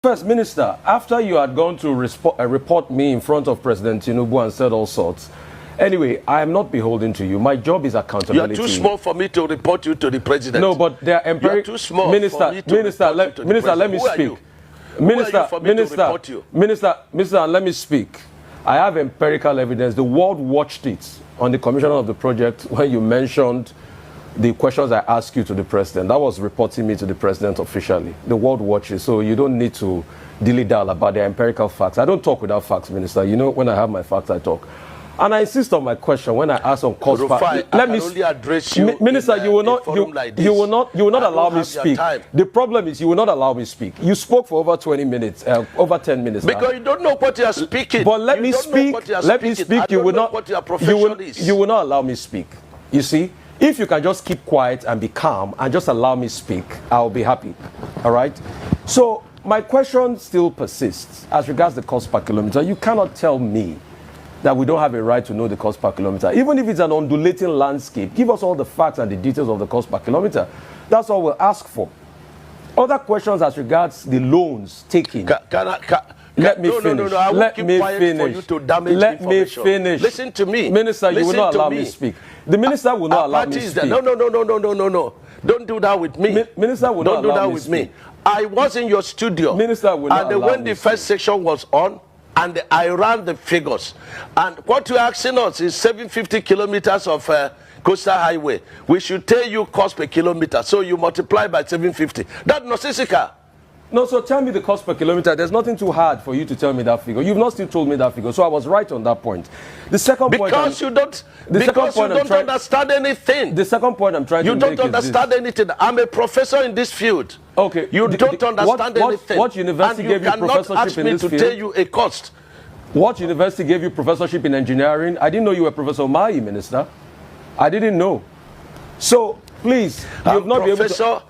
First, Minister, after you had gone to report me in front of President Tinubu and said all sorts, anyway, I am not beholden to you. My job is accountability. You are too small for me to report you to the president. No, but they are empirical. You are too small Minister, for me to Minister, let me speak. Minister, let me speak. I have empirical evidence. The world watched it on the commission of the project when you mentioned the questions I asked you to the president. That was reporting me to the president officially. The world watches, so you don't need to dilly-dally about the empirical facts. I don't talk without facts, Minister. You know, when I have my facts, I talk. And I insist on my question when I ask on cost. Let me only address you. Minister, you will not allow me speak. The problem is you will not allow me speak. You spoke for over 20 minutes, over 10 minutes. Because you don't know what you are speaking. But let me speak. Let me speak. You will not. What your profession is. You will not allow me speak. You see, if you can just keep quiet and be calm and just allow me speak, I'll be happy. All right. So my question still persists as regards the cost per kilometer. You cannot tell me that we don't have a right to know the cost per kilometer. Even if it's an undulating landscape, give us all the facts and the details of the cost per kilometer. That's all we'll ask for. Other questions as regards the loans taken. Let me finish. I will keep quiet for you to damage Let me finish. Listen to me. Minister, you will not allow me speak. The minister will not allow me speak. No. Don't do that with me. Minister will not allow me speak. Don't do that with me. I was in your studio. Minister will not allow me speak. And when the first section was on, and I ran the figures. And what you're asking us is 750 kilometers of coastal highway. We should tell you cost per kilometer. So you multiply by 750. That's nonsensical. No, so tell me the cost per kilometer. There's nothing too hard for you to tell me that figure. You've not still told me that figure. So I was right on that point. The second point... Because you don't understand anything. The second point I'm trying to make is You don't understand anything. I'm a professor in this field. Okay. You don't understand anything. What university gave you professorship in this field? And you cannot ask me to tell you a cost. What university gave you professorship in engineering? I didn't know you were Professor Umahi, Minister. I didn't know. So... Please, I'm professor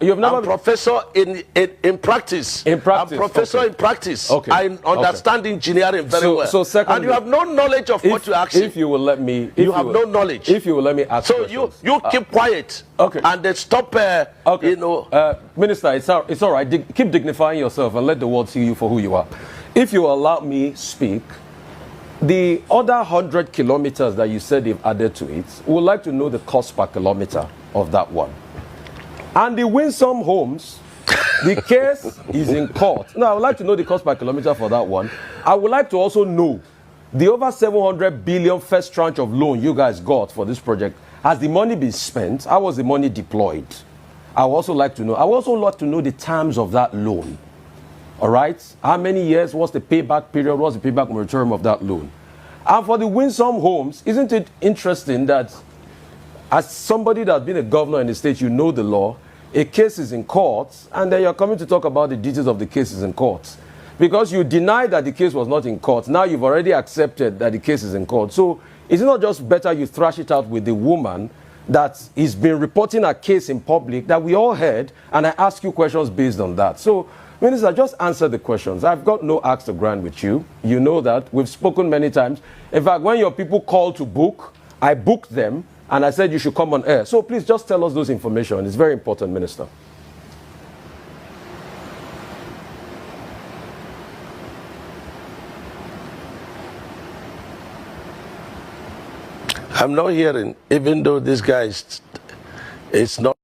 in practice. In practice. I'm professor in practice. Okay. I understand engineering very well. So secondly, and you have no knowledge of what you're asking. If you will let me... You have no knowledge. If you will let me ask questions. So you keep quiet. Okay. And then stop, okay. you know... Minister, it's all right. Keep dignifying yourself and let the world see you for who you are. If you allow me speak, the other 100 kilometers that you said they've added to it, we would like to know the cost per kilometer of that one. And the Winsome Homes, the case is in court. Now, I would like to know the cost per kilometer for that one. I would like to also know the over 700 billion first tranche of loan you guys got for this project. Has the money been spent? How was the money deployed? I would also like to know. I would also like to know the terms of that loan. All right? How many years? What's the payback period? What's the payback moratorium of that loan? And for the Winsome Homes, isn't it interesting that as somebody that's been a governor in the state, you know the law, a case is in court, and then you're coming to talk about the details of the cases in court. Because you denied that the case was not in court. Now you've already accepted that the case is in court. So is it not just better you thrash it out with the woman that has been reporting a case in public that we all heard, and I ask you questions based on that? So, Minister, just answer the questions. I've got no axe to grind with you. You know that. We've spoken many times. In fact, when your people call to book, I booked them, and I said you should come on air. So please just tell us those information. It's very important, Minister. I'm not hearing, even though this guy is not.